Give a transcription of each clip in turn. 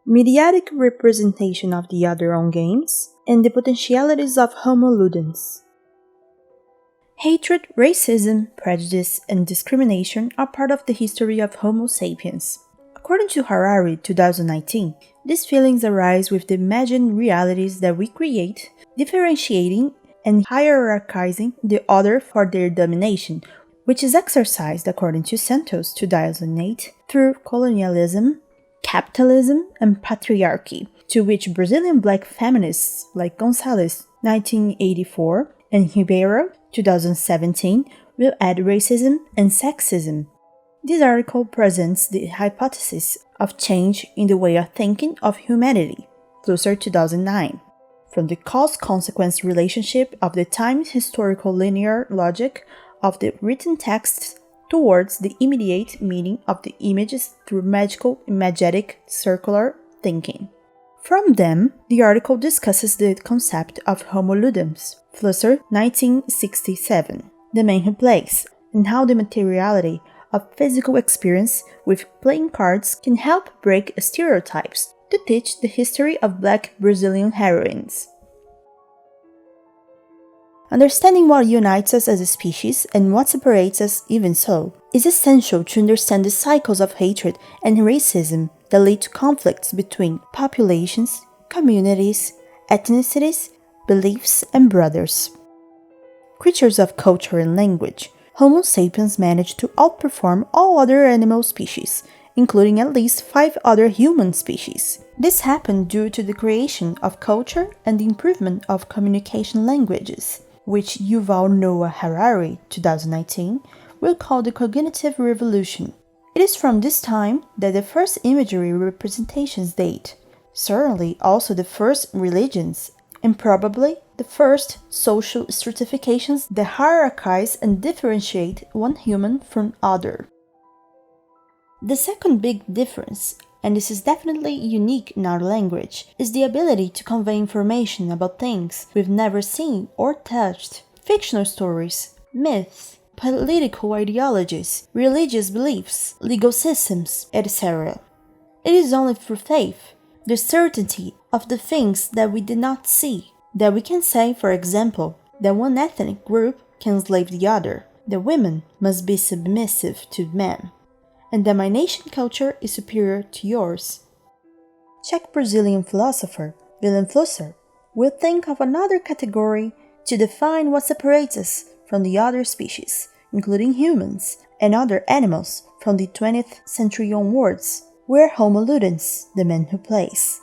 Mediatic representation of the other on games, and the potentialities of Homo Ludens. Hatred, racism, prejudice, and discrimination are part of the history of Homo sapiens. According to Harari 2019, these feelings arise with the imagined realities that we create, differentiating and hierarchizing the other for their domination, which is exercised, according to Santos 2008, through colonialism, capitalism, and patriarchy, to which Brazilian black feminists like Gonzales 1984 and Ribeiro 2017 will add racism and sexism. This article presents the hypothesis of change in the way of thinking of humanity, FLUSSER 2009, from the cause-consequence relationship of the time historical linear logic of the written texts towards the immediate meaning of the images through magical-imagetic-circular thinking. From them, the article discusses the concept of Homo Ludens, FLUSSER 1967, the man who plays, and how the materiality of physical experience with playing cards can help break stereotypes to teach the history of black Brazilian heroines. Understanding what unites us as a species and what separates us even so is essential to understand the cycles of hatred and racism that lead to conflicts between populations, communities, ethnicities, beliefs, and brothers. Creatures of culture and language, Homo sapiens managed to outperform all other animal species, including at least 5 other human species. This happened due to the creation of culture and the improvement of communication languages, which Yuval Noah Harari 2019 will call the cognitive revolution. It is from this time that the first imagery representations date, certainly also the first religions, and probably the first social stratifications that hierarchize and differentiate one human from other. The second big difference, and this is definitely unique in our language, is the ability to convey information about things we've never seen or touched. Fictional stories, myths, political ideologies, religious beliefs, legal systems, etc. It is only through faith, the certainty of the things that we did not see, that we can say, for example, that one ethnic group can enslave the other, that women must be submissive to men, and that my nation culture is superior to yours. Czech Brazilian philosopher Willem Flusser will think of another category to define what separates us from the other species, including humans and other animals from the 20th century onwards, where Homo Ludens, the man who plays.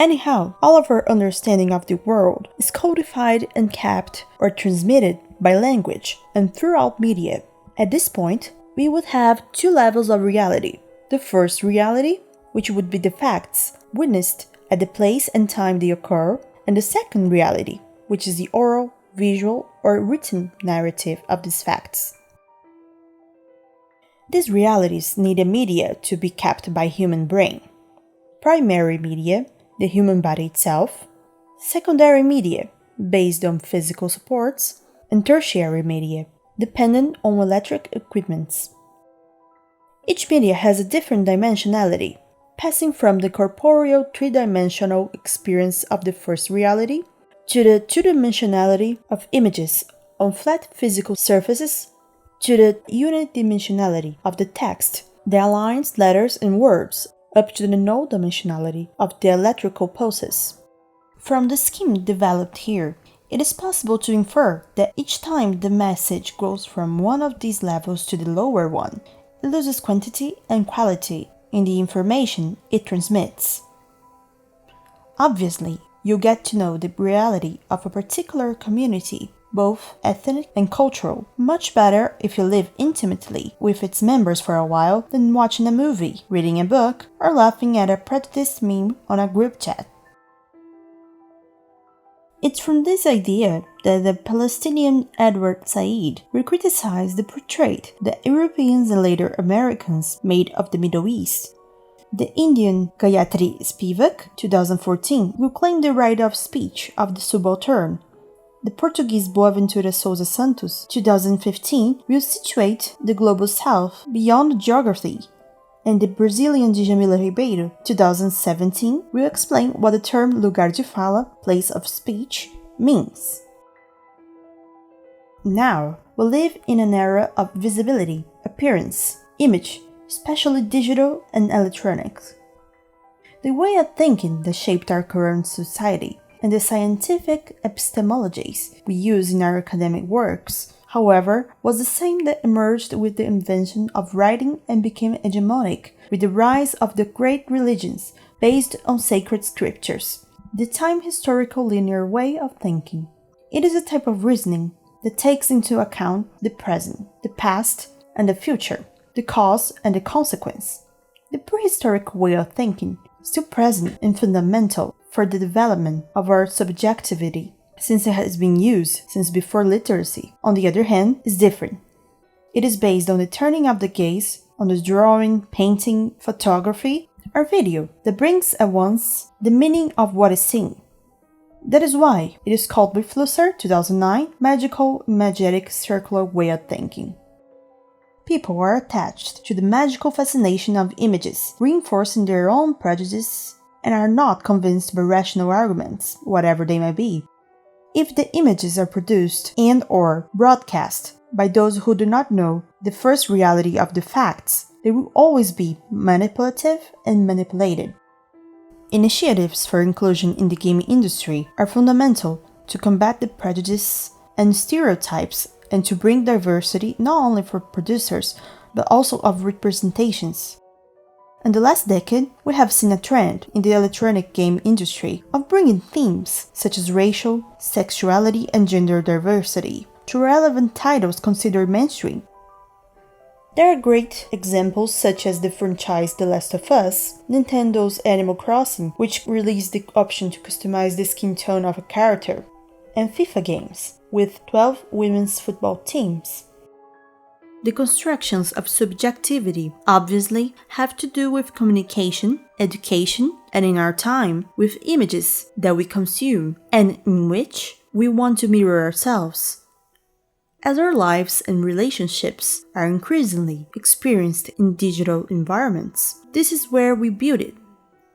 Anyhow, all of our understanding of the world is codified and kept or transmitted by language and throughout media. At this point, we would have 2 levels of reality. The first reality, which would be the facts witnessed at the place and time they occur, and the second reality, which is the oral, visual, or written narrative of these facts. These realities need a media to be kept by human brain. Primary media, the human body itself, secondary media, based on physical supports, and tertiary media, dependent on electric equipments. Each media has a different dimensionality, passing from the corporeal 3-dimensional experience of the first reality to the 2-dimensionality of images on flat physical surfaces to the unidimensionality of the text that aligns letters and words up to the no-dimensionality of the electrical pulses. From the scheme developed here, it is possible to infer that each time the message goes from one of these levels to the lower one, it loses quantity and quality in the information it transmits. Obviously, you get to know the reality of a particular community, both ethnic and cultural, much better if you live intimately with its members for a while than watching a movie, reading a book, or laughing at a prejudice meme on a group chat. It's from this idea that the Palestinian Edward Said will criticize the portrait that Europeans and later Americans made of the Middle East. The Indian Gayatri Spivak, 2014, will claim the right of speech of the subaltern. The Portuguese Boaventura Sousa Santos, 2015, will situate the global south beyond geography. And the Brazilian Djamila Ribeiro, 2017, will explain what the term lugar de fala, place of speech, means. Now, we live in an era of visibility, appearance, image, especially digital and electronics. The way of thinking that shaped our current society and the scientific epistemologies we use in our academic works, however, was the same that emerged with the invention of writing and became hegemonic with the rise of the great religions based on sacred scriptures, the time-historical linear way of thinking. It is a type of reasoning that takes into account the present, the past, and the future, the cause and the consequence. The prehistoric way of thinking, still present and fundamental for the development of our subjectivity, since it has been used since before literacy, on the other hand, is different. It is based on the turning of the gaze, on the drawing, painting, photography, or video that brings at once the meaning of what is seen. That is why it is called by FLUSSER 2009 magical-imagetic-circular way of thinking. People are attached to the magical fascination of images, reinforcing their own prejudices, and are not convinced by rational arguments, whatever they may be. If the images are produced and/or broadcast by those who do not know the first reality of the facts, they will always be manipulative and manipulated. Initiatives for inclusion in the game industry are fundamental to combat the prejudice and stereotypes and to bring diversity not only for producers but also of representations. In the last decade, we have seen a trend in the electronic game industry of bringing themes such as racial, sexuality, and gender diversity to relevant titles considered mainstream. There are great examples such as the franchise The Last of Us, Nintendo's Animal Crossing, which released the option to customize the skin tone of a character, and FIFA games, with 12 women's football teams. The constructions of subjectivity obviously have to do with communication, education, and in our time, with images that we consume and in which we want to mirror ourselves. As our lives and relationships are increasingly experienced in digital environments, this is where we build it.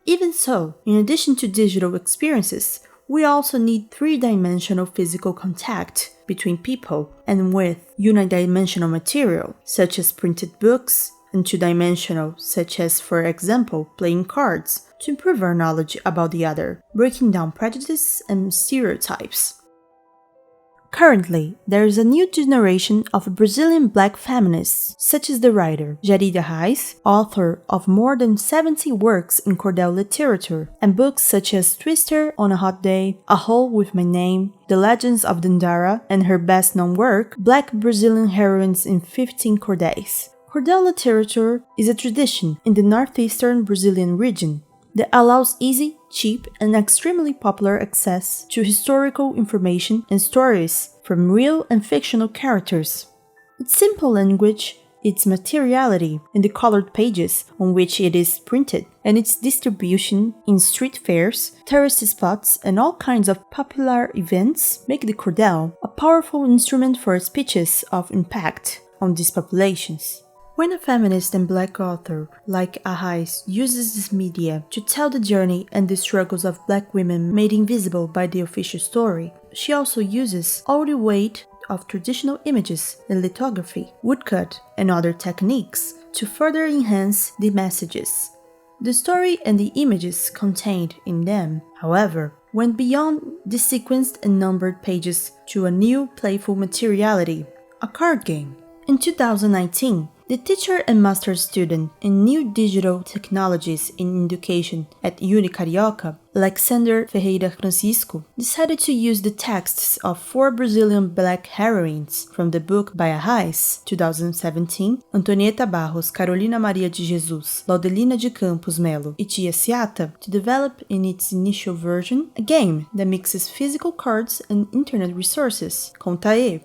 Even so, in addition to digital experiences, we also need three-dimensional physical contact between people and with unidimensional material, such as printed books, and two-dimensional, such as, for example, playing cards, to improve our knowledge about the other, breaking down prejudice and stereotypes. Currently, there is a new generation of Brazilian black feminists, such as the writer Jarida Reis, author of more than 70 works in Cordel literature, and books such as Twister on a Hot Day, A Hole with My Name, The Legends of Dandara, and her best-known work, Black Brazilian Heroines in 15 Cordéis. Cordel literature is a tradition in the northeastern Brazilian region that allows easy, cheap, and extremely popular access to historical information and stories from real and fictional characters. Its simple language, its materiality, and the colored pages on which it is printed, and its distribution in street fairs, tourist spots, and all kinds of popular events make the cordel a powerful instrument for speeches of impact on these populations. When a feminist and black author like Reis uses this media to tell the journey and the struggles of black women made invisible by the official story, she also uses all the weight of traditional images and lithography, woodcut, and other techniques to further enhance the messages. The story and the images contained in them, however, went beyond the sequenced and numbered pages to a new playful materiality, a card game. In 2019, The teacher and master student in new digital technologies in education at Unicarioca, Alexander Ferreira Francisco, decided to use the texts of 4 Brazilian black heroines from the book Baia Reis, 2017, Antonieta Barros, Carolina Maria de Jesus, Laudelina de Campos Melo, e Tia Seata, to develop in its initial version a game that mixes physical cards and internet resources, Contae.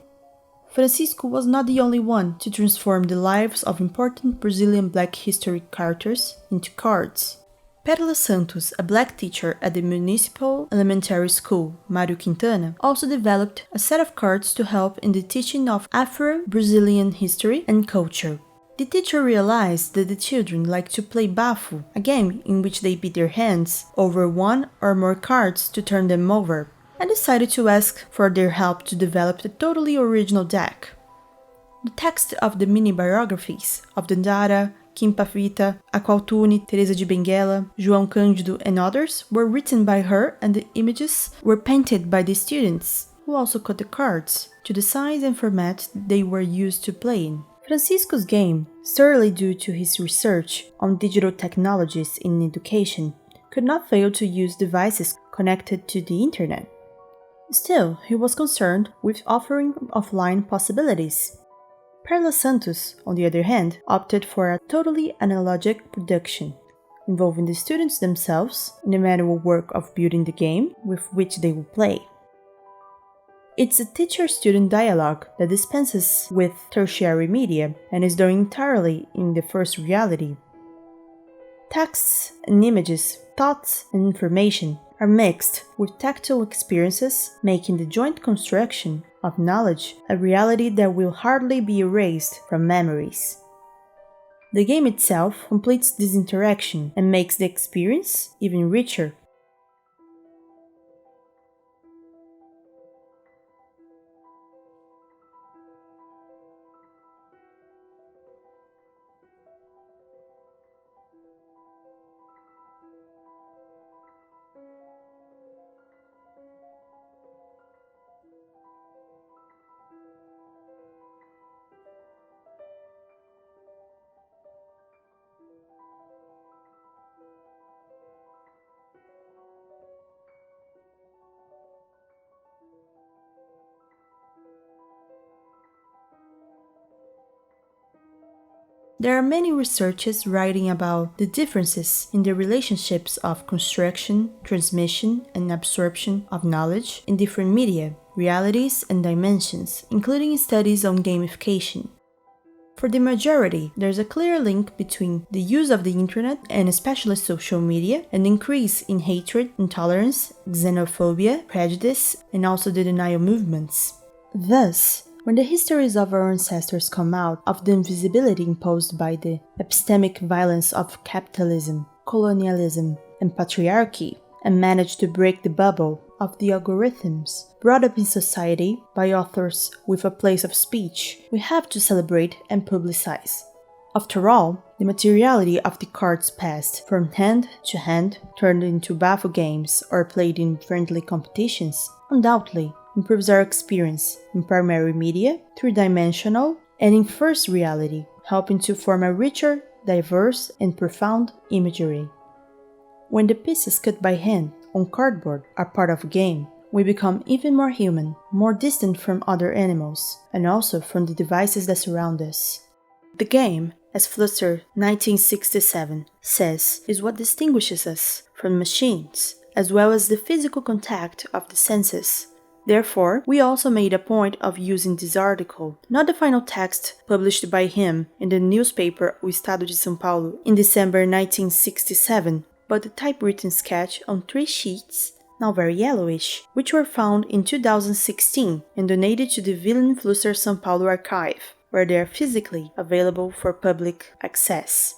Francisco was not the only one to transform the lives of important Brazilian black history characters into cards. Perla Santos, a black teacher at the Municipal Elementary School, Mário Quintana, also developed a set of cards to help in the teaching of Afro-Brazilian history and culture. The teacher realized that the children like to play bafo, a game in which they beat their hands over one or more cards to turn them over, and decided to ask for their help to develop a totally original deck. The text of the mini-biographies of Dandara, Kim Pavita, Aqualtune, Teresa de Benguela, João Cândido, and others were written by her, and the images were painted by the students, who also cut the cards to the size and format they were used to play in. Francisco's game, solely due to his research on digital technologies in education, could not fail to use devices connected to the internet. Still, he was concerned with offering offline possibilities. Perla Santos, on the other hand, opted for a totally analogic production, involving the students themselves in the manual work of building the game with which they will play. It's a teacher-student dialogue that dispenses with tertiary media and is done entirely in the first reality. Texts and images, thoughts and information are mixed with tactile experiences, making the joint construction of knowledge a reality that will hardly be erased from memories. The game itself completes this interaction and makes the experience even richer. There are many researchers writing about the differences in the relationships of construction, transmission, and absorption of knowledge in different media, realities, and dimensions, including studies on gamification. For the majority, there's a clear link between the use of the internet and especially social media, and increase in hatred, intolerance, xenophobia, prejudice, and also the denial movements. Thus, when the histories of our ancestors come out of the invisibility imposed by the epistemic violence of capitalism, colonialism, and patriarchy, and manage to break the bubble of the algorithms brought up in society by authors with a place of speech, we have to celebrate and publicize. After all, the materiality of the cards passed from hand to hand, turned into bafo games, or played in friendly competitions, undoubtedly improves our experience in primary media, three-dimensional, and in first reality, helping to form a richer, diverse, and profound imagery. When the pieces cut by hand on cardboard are part of a game, we become even more human, more distant from other animals, and also from the devices that surround us. The game, as FLUSSER 1967 says, is what distinguishes us from machines, as well as the physical contact of the senses. Therefore, we also made a point of using this article, not the final text published by him in the newspaper O Estado de São Paulo in December 1967, but the typewritten sketch on 3 sheets, now very yellowish, which were found in 2016 and donated to the Villain FLUSSER São Paulo archive, where they are physically available for public access.